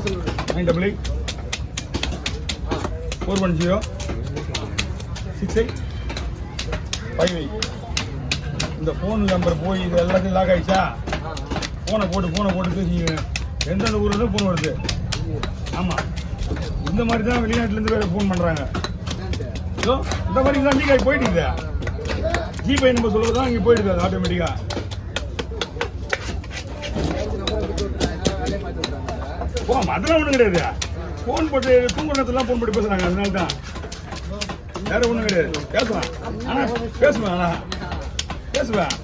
988 410 6858. இந்த phone number போய் இது எல்லாத்தையும் லாக் ஆகிடுச்சா? ஃபோனை போட்டு பேசிங்க. எந்தெந்த ஊரில் ஃபோன் வருது? ஆமாம், இந்த மாதிரி தான் வெளிநாட்டிலேருந்து வேறு ஃபோன் பண்ணுறாங்க. ஸோ இந்த மாதிரி தான் நீங்கள் போயிட்டு ஜிபே நம்பர் சொல்லுறது தான் இங்கே போயிடுது அது ஆட்டோமேட்டிக்காக. அதெல்லாம் ஒன்றும் கிடையாது. ஃபோன் போட்டு தூங்குறதுலாம் ஃபோன் போட்டு பேசுகிறாங்க, அதனால தான். வேறு ஒன்றும் கிடையாது. பேசலாம், ஆனால் பேசுவேன், ஆனால் பேசுவேன்.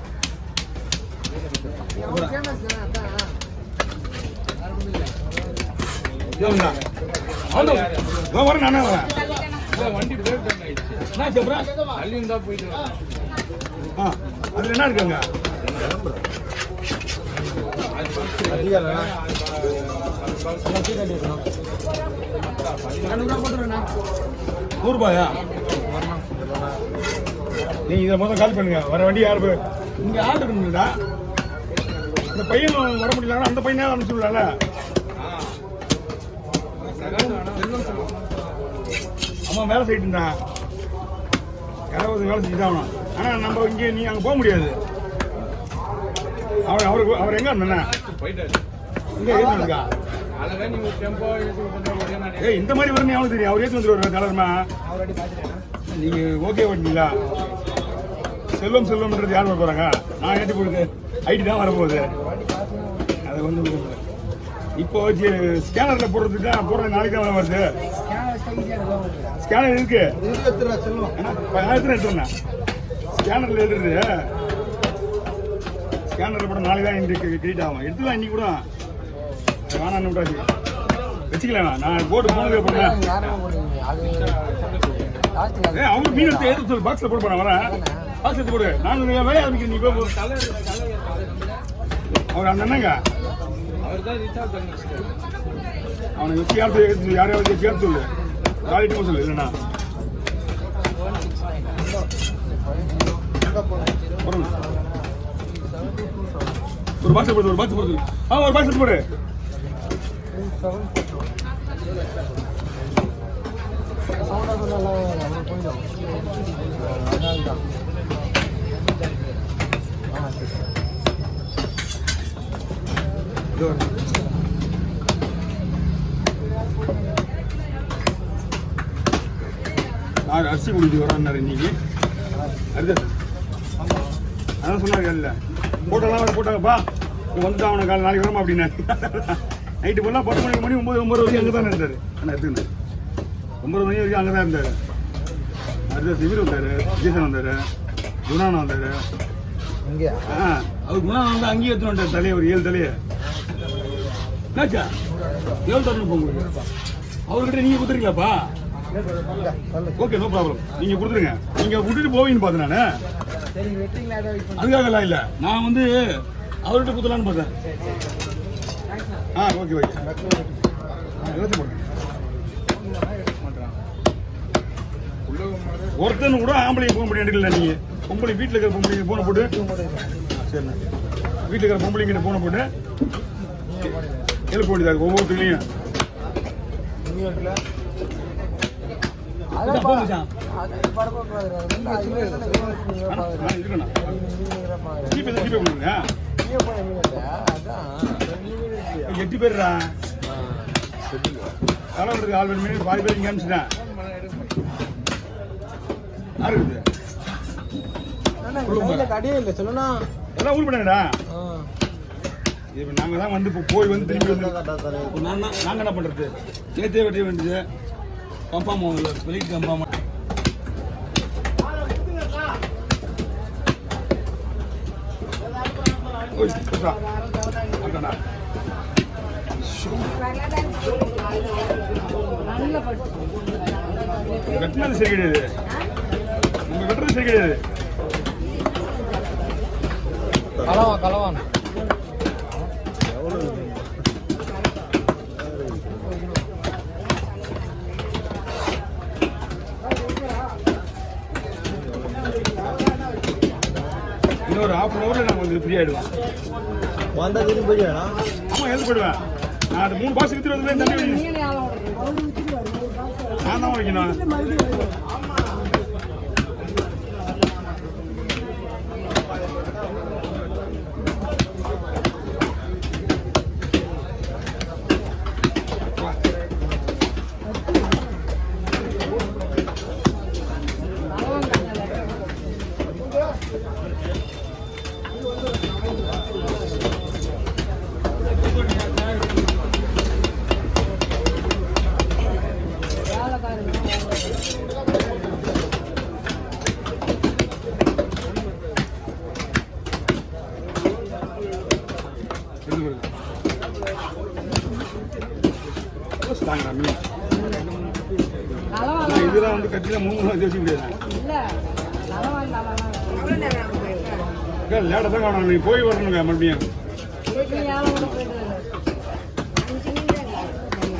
வரேன், நானே வரேன். வண்டி பிரேக் ஆயிடுச்சு. என்ன சொல்கிறேன்? அள்ளியும் தான் போயிட்டு அதில் என்ன இருக்குங்க? ₹100. நீங்க இதை முதல்ல கால் பண்ணுங்க. வர வண்டி யாரு இங்க ஆள் இருக்குங்களா? இந்த பையன் வர முடியல, அந்த பையனே அனுப்பிச்சுடல. அம்மா வேலை செய்யிட்டு இருந்தான், யாராவது வேலை செஞ்சுதான் ஆகணும். ஆனா நம்ம இங்கே நீ அங்கே போக முடியாது. அவர் எங்க இருந்தா இங்க ஏறிக்கா? இந்த மாதிரி வருமே அவனுக்கு தெரியும். அவர் ஏற்றி வந்துருவாரு கலர்மா. நீங்க ஓகே பண்ணீங்களா? செல்வம்ன்றது யார் வர போறாங்க? நான் ஏற்றி போடுது ஐடி தான் வரப்போகுது. அதை வந்து இப்போ ஸ்கேனர்ல போடுறதுக்கு தான் போடுறது. நாளைக்கு தான் வருது. ஸ்கேனர் இருக்கு, எடுத்துருந்தேன். ஸ்கேனர்ல எடுத்துருது. ஸ்கேனரில் போட நாளைக்கு தான் இன்றைக்கு கிரெடிட் ஆகும். எடுத்துக்கலாம் இன்னைக்கு கூட. வேணாம் விட்டாச்சு, வச்சுக்கலாம். நான் போட்டு போனதே போடுறேன். அவங்க மீன் எடுத்து எடுத்து சொல்லு, பாக்ஸில் போட்டு போறேன். வரேன், பாக்ஸ் எடுத்து போடு. நான் வேலையை ஆரம்பிக்கிறேன். நீ போய் அவர் அந்த என்னங்க அவனுக்கு வச்சு யாரையாவது கேட்டு சொல்லு, காலிட்டு சொல்லு. இல்லைண்ணா ஒரு பாக்ஸ் போடு, ஒரு பாக்ஸ் போடு. ஒரு பாக்ஸ் எடுத்து போடு. நான் அரிசி குடிச்சு வரேன்னாரு இன்னைக்கு. அதான் சொன்னாங்க, இல்லை போட்டோலாம் போட்டாங்கப்பா, வந்துட்டு அவனை காலை நாளைக்கு வரமா அப்படின்னா. நைட்டு ஃபுல்லாக 10 மணி 9 வரைக்கும் அங்கே தானே இருந்தார். ஆனால் எடுத்துக்கிட்டேன் 9 மணி வரைக்கும் அங்கே தான் இருந்தார். அடுத்த சிவில் வந்தார், விஜயசன் வந்தார், குணானம் வந்தார். அவர் குணானம் வந்து அங்கேயே எடுத்துன்னு வந்தார். தலையை ஒரு 7 தலையை என்னாச்சா 7 தரணும் உங்களுக்கு. அவர்கிட்ட நீங்கள் கொடுத்துருக்கீங்களாப்பா? Okay, no problem. நீங்கள் கொடுத்துருங்க. நீங்கள் விட்டுட்டு போவீங்கன்னு பார்த்தேன் நான். அதுக்காகலாம் இல்லை, நான் வந்து அவர்கிட்ட கொடுத்துலான்னு பார்த்தேன். ஓகே ஓகே, எல்லாத்தையும் போடுங்க. ஒருத்தன்னு கூட ஆம்பளை போக முடியும் எடுக்கல. நீங்கள் பொம்பளை வீட்டில் இருக்கிற பொம்பளைங்க போன போட்டு, சரிண்ணா, வீட்டில் இருக்கிற பொம்பளைங்கிட்ட போன போட்டு எழுப்ப வேண்டியதாக இருக்கும் ஒவ்வொருத்தரையும். எட்டு பேர்ரா தலைவருக்கு ஆள் வேணும். பாதி பேர் இங்கே அனுப்பிச்சிட்டேன். எல்லாம் ஊர் பண்ணடா. இப்போ நாங்கள் தான் வந்து போய் வந்து திரும்பி வந்து நாங்கள் என்ன பண்ணுறது? நேற்றே வெட்ட வேண்டியது. கன்ஃபார்ம் ஆகுது, வெளியிட்டு கன்ஃபார்ம். வெட்டினது சரி கிடையாது, உங்க வெட்டுறது சரி கிடையாது. கலவான் இன்னொரு ½ அன் ஹவர்ல நாங்கள் வந்து ஃப்ரீ ஆகிடுவோம். வந்தால் திரும்பி போயிடுவேன். ஆமாம், எழுந்து போயிடுவேன். நான் அது 3 பாஸ் வித்துட்டு வந்து தண்ணி வைக்கணும். நான் தான் வைக்கணும். இதெல்லாம் வந்து கட்டில 3 நாள் வச்சு முடியாது. லேட்டா தான் காணும். நீ போய் வரணுங்க மறுபடியும்.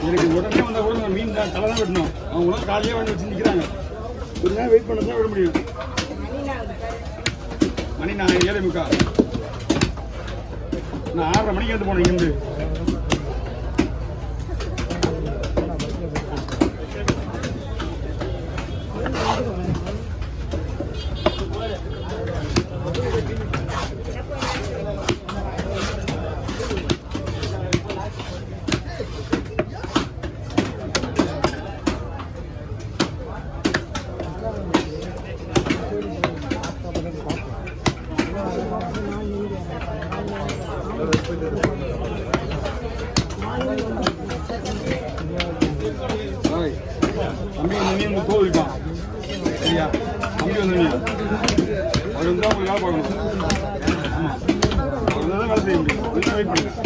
எனக்கு உடனே வந்தா கூட நான் மீன் தான் தலை தான் வெட்டணும். அவங்களாம் காலையே வந்து வச்சு நிற்கிறாங்க. ஒரு நேரம் வெயிட் பண்ண தான் விட முடியும். மணி நான் 7:45. நான் 6:30 மணிக்கு வந்து போனேன் இங்கிருந்து. தம்பி வந்து மீன் தோல் இருப்பான் சரியா? தம்பி வந்து மீன் அவர் வந்து அவங்க வேலை பார்க்கணும். ஆமாம் அவர் தான் வேலை செய்ய முடியும். கொஞ்சம் வெயிட் பண்ணுங்க.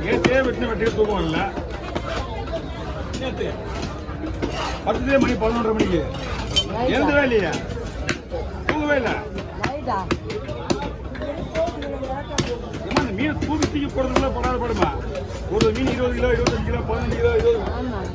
நேற்றே வெட்டி தூக்கம் இல்லை. நேற்று 10 மணி 11:30 மணிக்கு எழுந்தவே இல்லையா? தூங்கவே இல்லை. அந்த மீனை தூக்கி போடுறதுக்குள்ள படாத படுமா? ஒரு மீன் 20 கிலோ 25 கிலோ 15 கிலோ 20